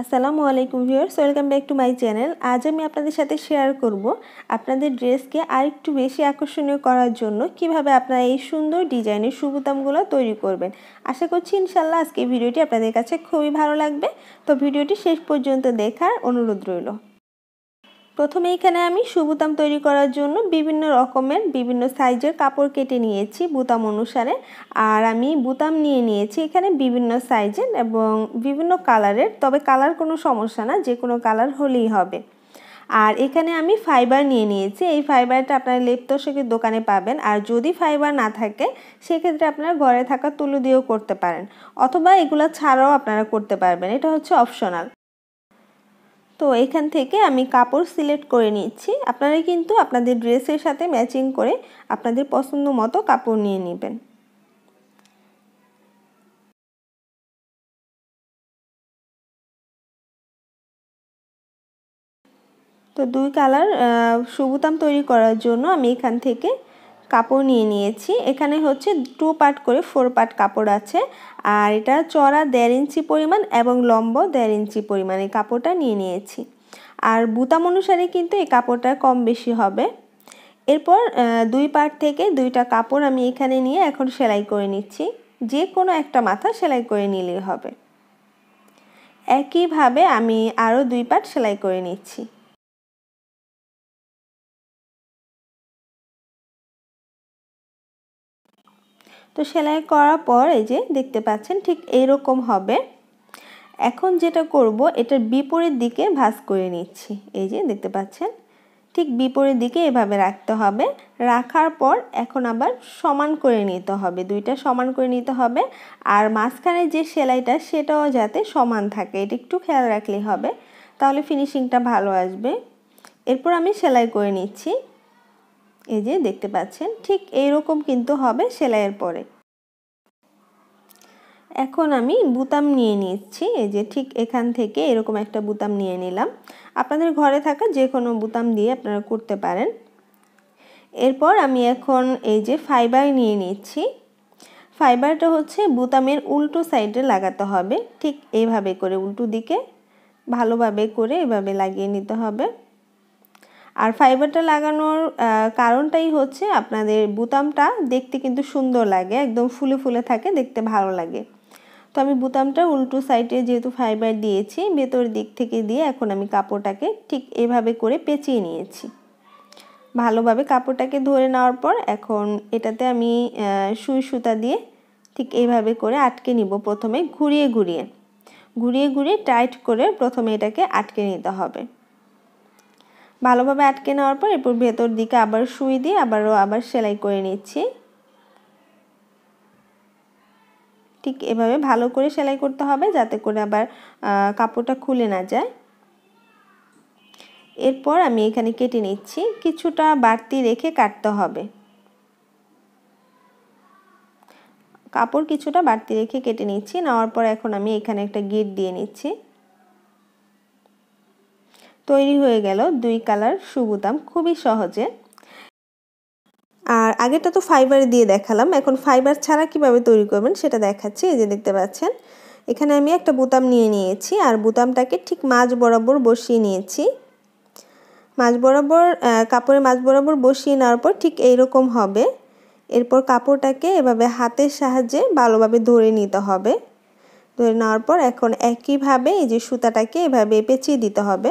আসসালামু আলাইকুম viewers, welcome back to my channel. আজ আমি আপনাদের সাথে শেয়ার করব আপনাদের ড্রেসকে আরেকটু বেশি আকর্ষণীয় করার জন্য কিভাবে আপনারা এই সুন্দর ডিজাইনের শুঁ বোতামগুলো তৈরি করবেন। আশা করছি ইনশাল্লাহ আজকে ভিডিওটি আপনাদের কাছে খুবই ভালো লাগবে। তো ভিডিওটি শেষ পর্যন্ত দেখার অনুরোধ রইল। প্রথমে এখানে আমি শুঁ বোতাম তৈরি করার জন্য বিভিন্ন রকমের বিভিন্ন সাইজের কাপড় কেটে নিয়েছি বোতাম অনুসারে। আর আমি বোতাম নিয়েছি এখানে বিভিন্ন সাইজের এবং বিভিন্ন কালারের, তবে কালার কোনো সমস্যা না, যে কোনো কালার হলেই হবে। আর এখানে আমি ফাইবার নিয়েছি। এই ফাইবারটা আপনারা লেপ-তোশকের দোকানে পাবেন। আর যদি ফাইবার না থাকে সেক্ষেত্রে আপনারা ঘরে থাকা তুলো দিয়েও করতে পারেন, অথবা এগুলো ছাড়াও আপনারা করতে পারবেন, এটা হচ্ছে অপশনাল। তো এখান থেকে আমি কাপড় সিলেক্ট করে নিচ্ছি। আপনারা কিন্তু আপনাদের ড্রেসের সাথে ম্যাচিং করে আপনাদের পছন্দ মতো কাপড় নিয়ে নেবেন। তো দুই কালার শুঁ বোতাম তৈরি করার জন্য আমি এখান থেকে কাপড় নিয়েছি। এখানে হচ্ছে 2 পার্ট করে 4 পার্ট কাপড় আছে। আর এটা চওড়া 1.5 ইঞ্চি পরিমাণ এবং লম্বা 1.5 ইঞ্চি পরিমাণ এই কাপড়টা নিয়েছি। আর বোতাম অনুসারে কিন্তু এই কাপড়টা কম বেশি হবে। এরপর 2 পার্ট থেকে 2টা কাপড় আমি এখানে নিয়ে এখন সেলাই করে নিচ্ছি। যে কোনো একটা মাথা সেলাই করে নিলেই হবে। একইভাবে আমি আরও 2 পার্ট সেলাই করে নিচ্ছি। তো সেলাই করার পর এই যে দেখতে পাচ্ছেন ঠিক এইরকম হবে। এখন যেটা করব, এটার বিপরীত দিকে ভাঁজ করে নিচ্ছি। এই যে দেখতে পাচ্ছেন ঠিক বিপরীত দিকে এভাবে রাখতে হবে। রাখার পর এখন আবার সমান করে নিতে হবে, দুইটা সমান করে নিতে হবে। আর মাঝখানে যে সেলাইটা সেটাও যাতে সমান থাকে, এটা একটু খেয়াল রাখলেই হবে, তাহলে ফিনিশিংটা ভালো আসবে। এরপর আমি সেলাই করে নিচ্ছি। এই যে দেখতে পাচ্ছেন ঠিক এইরকম কিন্তু হবে সেলাইয়ের পরে। এখন আমি বোতাম নিয়ে নিচ্ছি। এই যে ঠিক এখান থেকে এরকম একটা বোতাম নিয়ে নিলাম। আপনাদের ঘরে থাকা যে কোনো বোতাম দিয়ে আপনারা করতে পারেন। এরপর আমি এখন এই যে ফাইবার নিয়ে নিচ্ছি। ফাইবারটা হচ্ছে বোতামের উল্টো সাইডে লাগাতে হবে, ঠিক এইভাবে করে উল্টো দিকে ভালোভাবে করে এভাবে লাগিয়ে নিতে হবে। আর ফাইবারটা লাগানোর কারণটাই হচ্ছে আপনাদের বোতামটা দেখতে কিন্তু সুন্দর লাগে, একদম ফুলে ফুলে থাকে, দেখতে ভালো লাগে। তো আমি বোতামটা উল্টো সাইডে যেহেতু ফাইবার দিয়েছি, ভেতর দিক থেকে দিয়ে এখন আমি কাপড়টাকে ঠিক এভাবে করে পেঁচিয়ে নিয়েছি। ভালোভাবে কাপড়টাকে ধরে নেওয়ার পর এখন এটাতে আমি সুই সুতা দিয়ে ঠিক এইভাবে করে আটকে নিব। প্রথমে ঘুরিয়ে ঘুরিয়ে টাইট করে প্রথমে এটাকে আটকে নিতে হবে। ভালোভাবে আটকে নেওয়ার পর এরপর ভেতর দিকে আবার সুই দিয়ে আবার সেলাই করে নিচ্ছি। ঠিক এভাবে ভালো করে সেলাই করতে হবে যাতে করে আবার কাপড়টা খুলে না যায়। এরপর আমি এখানে কেটে নিচ্ছি, কিছুটা বাড়তি রেখে কাটতে হবে। কাপড় কিছুটা বাড়তি রেখে কেটে নিচ্ছি। নেওয়ার পর এখন আমি এখানে একটা গিট দিয়ে নিচ্ছি। তৈরি হয়ে গেল 2 কালার শুঁ বোতাম, খুবই সহজে। আর আগেটা তো ফাইবার দিয়ে দেখালাম, এখন ফাইবার ছাড়া কিভাবে তৈরি করবেন সেটা দেখাচ্ছি। এই যে দেখতে পাচ্ছেন এখানে আমি একটা বোতাম নিয়েছি আর বোতামটাকে ঠিক মাঝ বরাবর বসিয়ে নিয়েছি। মাঝ বরাবর কাপড়ের মাঝ বরাবর বসিয়ে নেওয়ার পর ঠিক এইরকম হবে। এরপর কাপড়টাকে এভাবে হাতের সাহায্যে ভালোভাবে ধরে নিতে হবে। ধরে নেওয়ার পর এখন একইভাবে এই যে সুতাটাকে এভাবে পেঁচিয়ে দিতে হবে।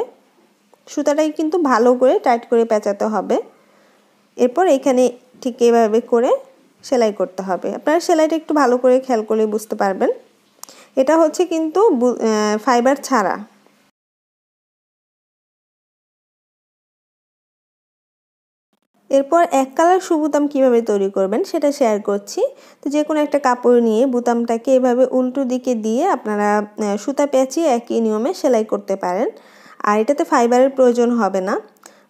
সুতাটাকে কিন্তু ভালো করে টাইট করে পেঁচাতে হবে। এরপর এখানে ঠিক এভাবে করে সেলাই করতে হবে। আপনারা সেলাইটা একটু ভালো করে খেয়াল করলে বুঝতে পারবেন। এটা হচ্ছে কিন্তু ফাইবার ছাড়া। এরপর 1 কালার শুঁ বোতাম কীভাবে তৈরি করবেন সেটা শেয়ার করছি। তো যে কোনো একটা কাপড় নিয়ে বোতামটাকে এভাবে উল্টো দিকে দিয়ে আপনারা সুতা পেঁচিয়ে একই নিয়মে সেলাই করতে পারেন। আর এটাতে ফাইবারের প্রয়োজন হবে না।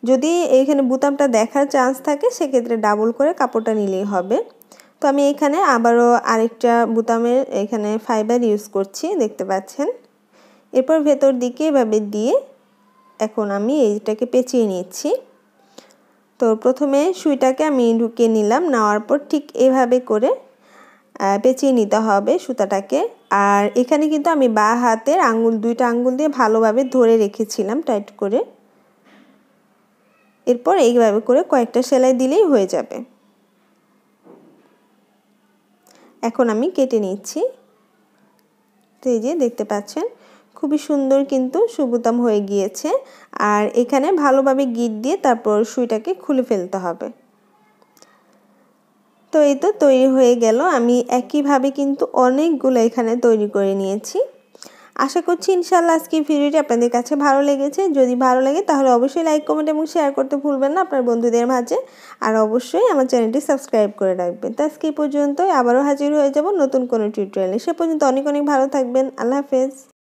যদি এখানে বোতামটা দেখার চান্স থাকে সেক্ষেত্রে ডাবল করে কাপড়টা নিলেই হবে। তো আমি এখানে আবারও আরেকটা বোতামের এখানে ফাইবার ইউজ করছি, দেখতে পাচ্ছেন। এরপর ভেতর দিকে এভাবে দিয়ে এখন আমি এইটাকে পেঁচিয়ে নিচ্ছি। তো প্রথমে সুইটাকে আমি ঢুকিয়ে নিলাম, নেওয়ার পর ঠিক এভাবে করে পেঁচিয়ে নিতে হবে সুতাটাকে। আর এখানে কিন্তু আমি বাঁ হাতের দুইটা আঙ্গুল দিয়ে ভালোভাবে ধরে রেখেছিলাম টাইট করে। এরপর এইভাবে করে কয়েকটা সেলাই দিলেই হয়ে যাবে। এখন আমি কেটে নিচ্ছি। তো এই যে দেখতে পাচ্ছেন খুবই সুন্দর কিন্তু সুবোতাম হয়ে গিয়েছে। আর এখানে ভালোভাবে গিট দিয়ে তারপর সুইটাকে খুলে ফেলতে হবে। তো এই তো তৈরি হয়ে গেল। আমি একইভাবে কিন্তু অনেকগুলো এখানে তৈরি করে নিয়েছি। আশা করছি ইনশাআল্লাহ আজকের ভিডিওটি আপনাদের কাছে ভালো লেগেছে। যদি ভালো লাগে তাহলে অবশ্যই লাইক, কমেন্ট এবং শেয়ার করতে ভুলবেন না আপনার বন্ধুদের মাঝে। আর অবশ্যই আমার চ্যানেলটি সাবস্ক্রাইব করে রাখবেন। তো আজকে এই পর্যন্তই, আবারও হাজির হয়ে যাব নতুন কোনো টিউটোরিয়ালে। সে পর্যন্ত অনেক অনেক ভালো থাকবেন। আল্লাহ হাফেজ।